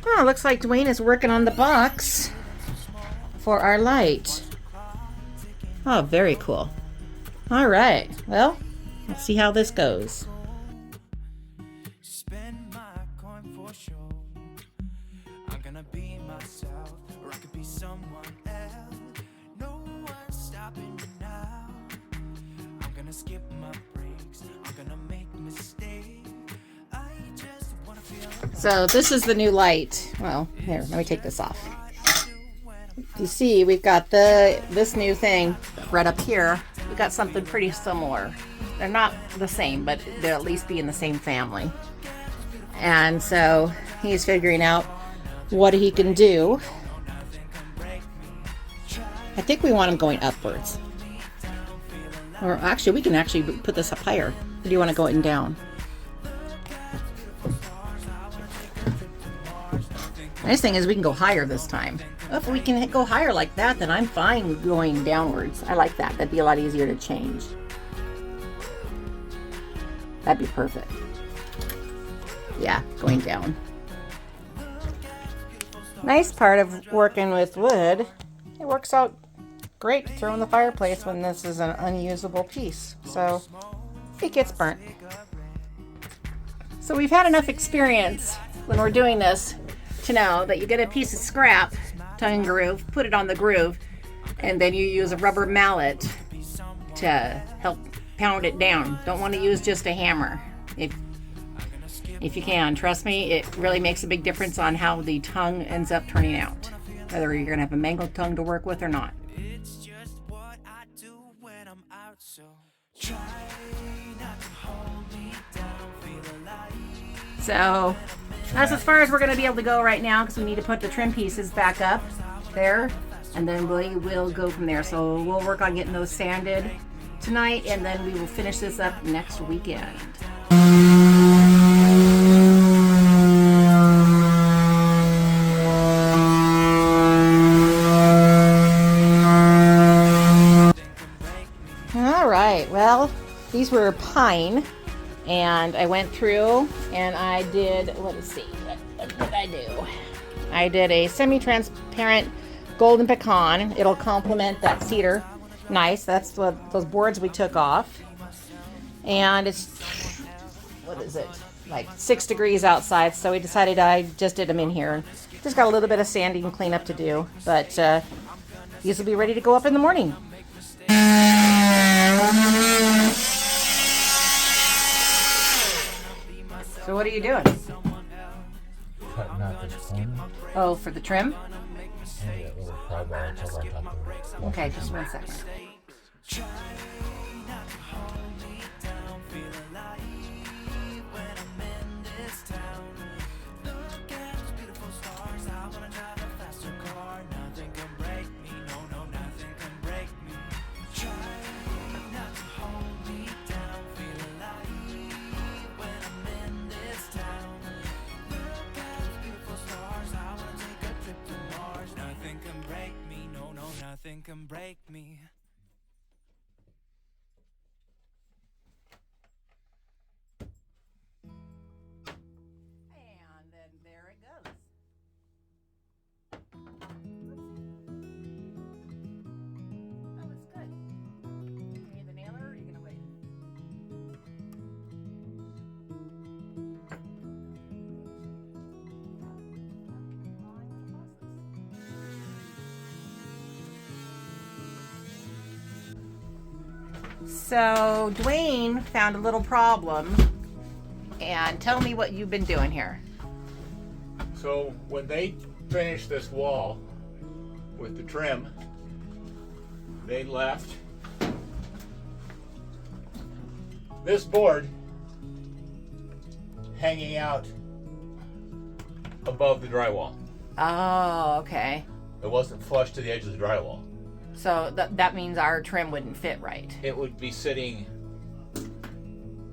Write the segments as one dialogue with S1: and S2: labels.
S1: Oh, looks like Dwayne is working on the box for our light. Oh, very cool. All right, well, let's see how this goes. So this is the new light. Well, here, let me take this off. You see, we've got this new thing right up here. We've got something pretty similar. They're not the same, but they'll at least be in the same family. And so he's figuring out what he can do. I think we want him going upwards. Or actually, we can actually put this up higher. Or do you want to go in down? Nice thing is we can go higher this time. If we can go higher like that, then I'm fine going downwards. I like that. That'd be a lot easier to change. That'd be perfect. Yeah, going down. Nice part of working with wood, it works out great to throw in the fireplace when this is an unusable piece. So it gets burnt. So we've had enough experience when we're doing this to know that you get a piece of scrap, tongue groove, put it on the groove, and then you use a rubber mallet to help pound it down. Don't want to use just a hammer. If you can, trust me, it really makes a big difference on how the tongue ends up turning out, whether you're going to have a mangled tongue to work with or not. So that's as far as we're going to be able to go right now, because we need to put the trim pieces back up there, and then we will go from there. So we'll work on getting those sanded tonight, and then we will finish this up next weekend. All right, well, these were pine, and I went through and I did, let's see, what did I do? I did a semi-transparent golden pecan. It'll complement that cedar. Nice, that's what those boards we took off. And it's, what is it, like 6 degrees outside, so we decided I just did them in here. Just got a little bit of sanding and cleanup to do, but these will be ready to go up in the morning. So what are you doing?
S2: Cutting out this corner.
S1: Oh, for the trim?
S2: Yeah, that little pry bar that's over on top of it.
S1: Okay, just 1 second.
S3: Nothing can break me.
S1: And then there it goes. That looks good. You need the nailer, or are you gonna wait? So Dwayne found a little problem, and tell me what you've been doing here.
S4: So when they finished this wall with the trim, they left this board hanging out above the drywall.
S1: Oh, okay.
S4: It wasn't flush to the edge of the drywall.
S1: So that means our trim wouldn't fit right.
S4: It would be sitting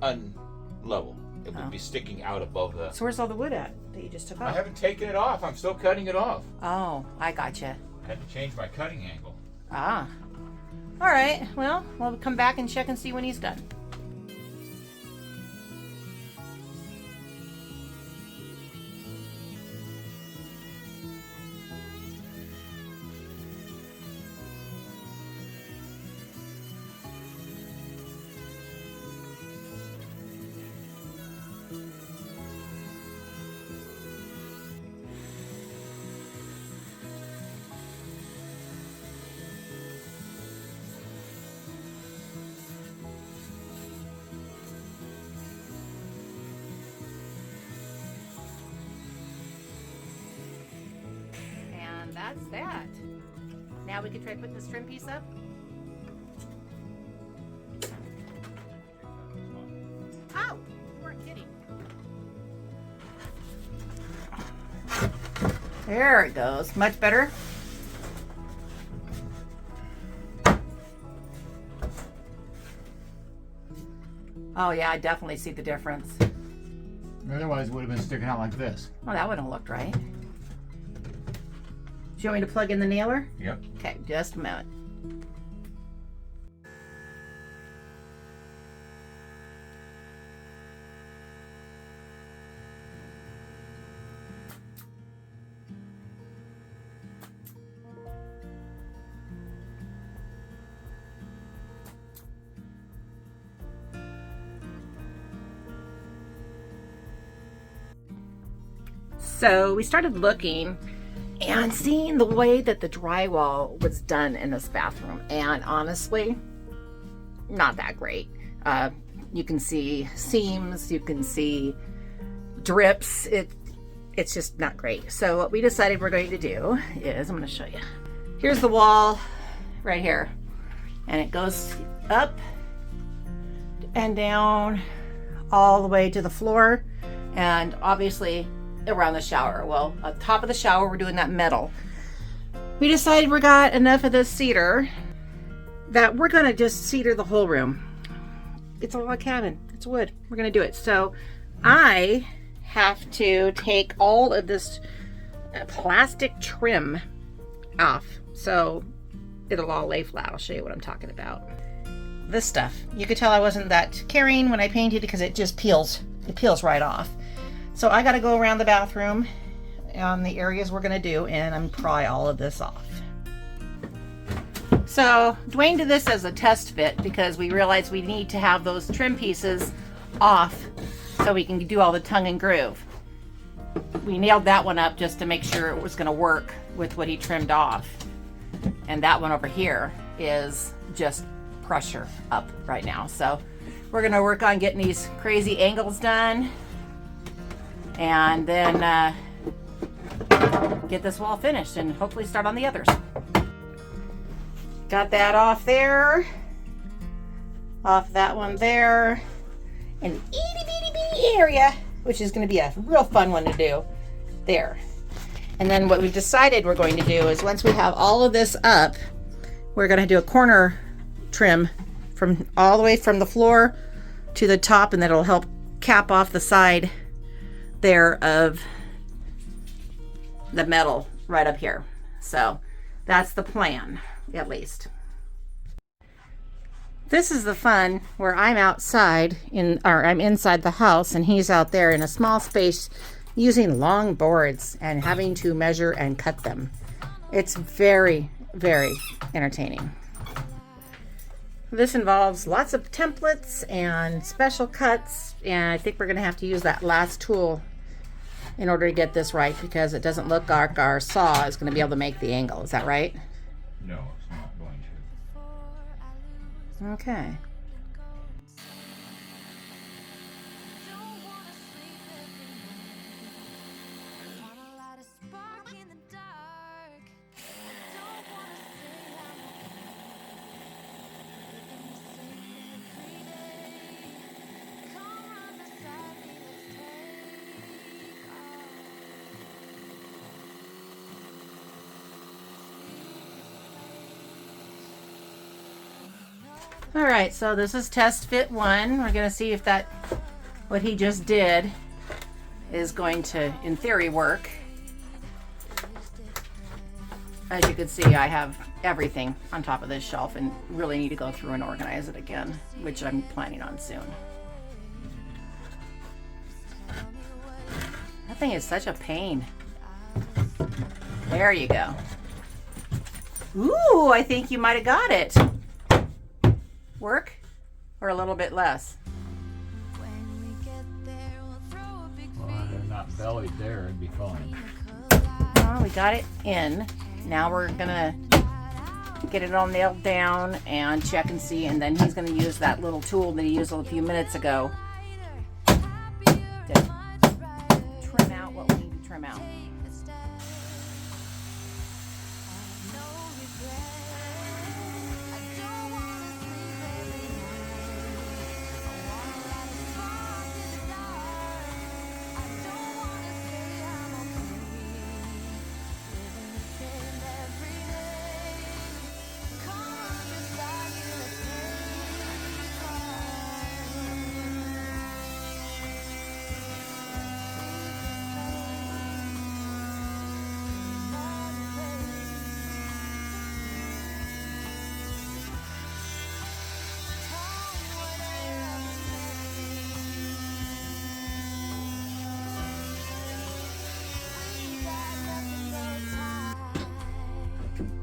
S4: unlevel. It would be sticking out above the...
S1: So where's all the wood at that you just took
S4: I
S1: off?
S4: haven't taken it off. I'm still cutting it off.
S1: Oh, I gotcha.
S4: I had to change my cutting angle.
S1: Ah. All right. Well, we'll come back and check and see when he's done. that? Now we can try putting this trim piece up. Oh, you weren't kidding. There it goes. Much better. Oh yeah, I definitely see the difference.
S2: Otherwise, it would have been sticking out like this.
S1: Well, that wouldn't have looked right. Do you want me to plug in the nailer?
S4: Yep.
S1: Okay, just a moment. So we started looking and seeing the way that the drywall was done in this bathroom, and honestly, not that great. You can see seams, you can see drips. It's just not great. So what we decided we're going to do is, I'm going to show you. Here's the wall right here, and it goes up and down all the way to the floor, and obviously around the shower. Well, on top of the shower, we're doing that metal. We decided we got enough of this cedar that we're gonna just cedar the whole room. It's a log cabin, it's wood. We're gonna do it. So I have to take all of this plastic trim off so it'll all lay flat. I'll show you what I'm talking about. This stuff, you could tell I wasn't that caring when I painted because it just peels. It peels right off. So I got to go around the bathroom on the areas we're going to do and pry all of this off. So Dwayne did this as a test fit because we realized we need to have those trim pieces off so we can do all the tongue and groove. We nailed that one up just to make sure it was going to work with what he trimmed off. And that one over here is just pressure up right now. So we're going to work on getting these crazy angles done, and then get this wall finished and hopefully start on the others. Got that off there, off that one there, and the itty bitty bitty area, which is going to be a real fun one to do there. And then what we've decided we're going to do is once we have all of this up, we're going to do a corner trim from all the way from the floor to the top, and that'll help cap off the side there of the metal right up here. So that's the plan, at least. This is the fun where I'm outside I'm inside the house and he's out there in a small space using long boards and having to measure and cut them. It's very, very entertaining. This involves lots of templates and special cuts, and I think we're going to have to use that last tool in order to get this right, because it doesn't look like our saw is going to be able to make the angle. Is that right?
S4: No, it's not going to.
S1: Okay. All right, so this is test fit 1. We're going to see if what he just did is going to, in theory, work. As you can see, I have everything on top of this shelf and really need to go through and organize it again, which I'm planning on soon. That thing is such a pain. There you go. Ooh, I think you might have got it. Work or a little bit less?
S2: Well, they're not bellied there, it'd be fine.
S1: Well, we got it in. Now we're gonna get it all nailed down and check and see, and then he's gonna use that little tool that he used a few minutes ago to trim out what we need to trim out.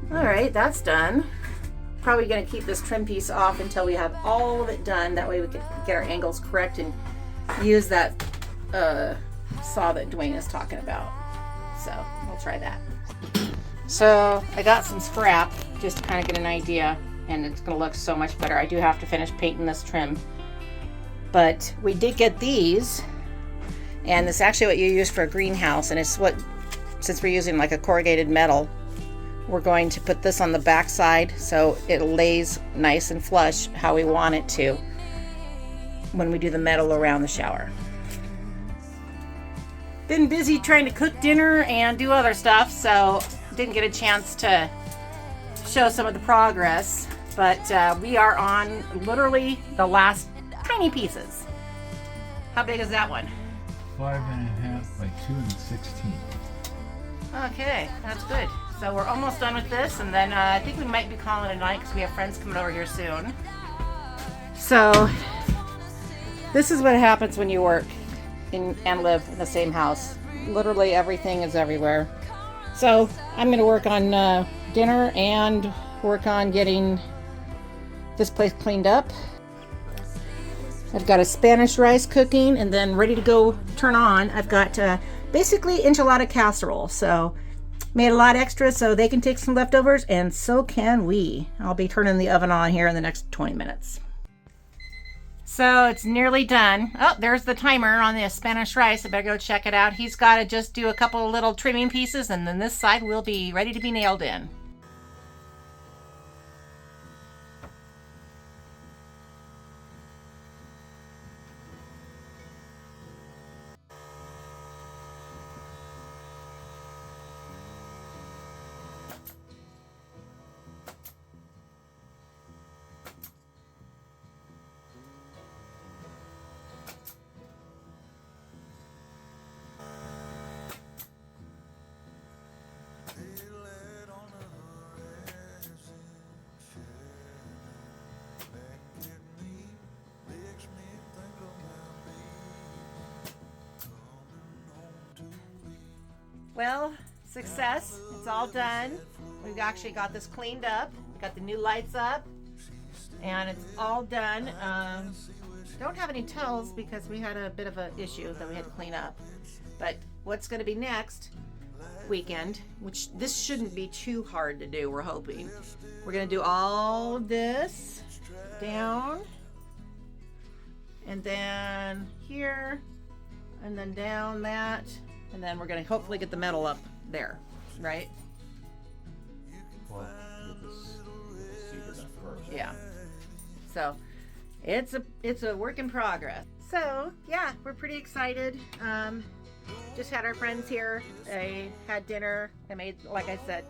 S1: All right, that's done. Probably gonna keep this trim piece off until we have all of it done. That way we can get our angles correct and use that saw that Dwayne is talking about. So we'll try that. So I got some scrap just to kind of get an idea, and it's gonna look so much better. I do have to finish painting this trim, but we did get these, and this is actually what you use for a greenhouse, and it's what, since we're using like a corrugated metal, we're going to put this on the back side so it lays nice and flush how we want it to when we do the metal around the shower. Been busy trying to cook dinner and do other stuff, so didn't get a chance to show some of the progress, but we are on literally the last tiny pieces. How big is that one?
S4: 5.5 by 2 and 16.
S1: Okay, that's good. So we're almost done with this, and then I think we might be calling it a night because we have friends coming over here soon. So this is what happens when you work and live in the same house. Literally everything is everywhere. So I'm going to work on dinner and work on getting this place cleaned up. I've got a Spanish rice cooking, and then ready to go turn on. I've got basically enchilada casserole. So made a lot extra so they can take some leftovers, and so can we. I'll be turning the oven on here in the next 20 minutes. So it's nearly done. Oh, there's the timer on the Spanish rice. I better go check it out. He's got to just do a couple of little trimming pieces, and then this side will be ready to be nailed in. Well, success. It's all done. We've actually got this cleaned up. We got the new lights up, and it's all done. Don't have any toes because we had a bit of an issue that we had to clean up. But what's going to be next weekend, which this shouldn't be too hard to do, we're hoping. We're going to do all of this down, and then here, and then down that. And then we're going to hopefully get the metal up there, right?
S2: Well, get this cedar done first.
S1: Yeah. So it's a work in progress. So yeah, we're pretty excited. Just had our friends here. I had dinner. I made, like I said,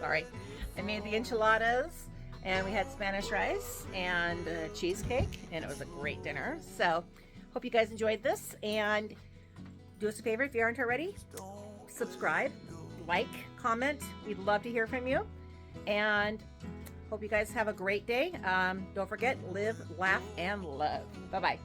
S1: I made the enchiladas, and we had Spanish rice and cheesecake, and it was a great dinner. So hope you guys enjoyed this, and do us a favor if you aren't already. Subscribe, like, comment. We'd love to hear from you. And hope you guys have a great day. Don't forget, live, laugh, and love. Bye-bye.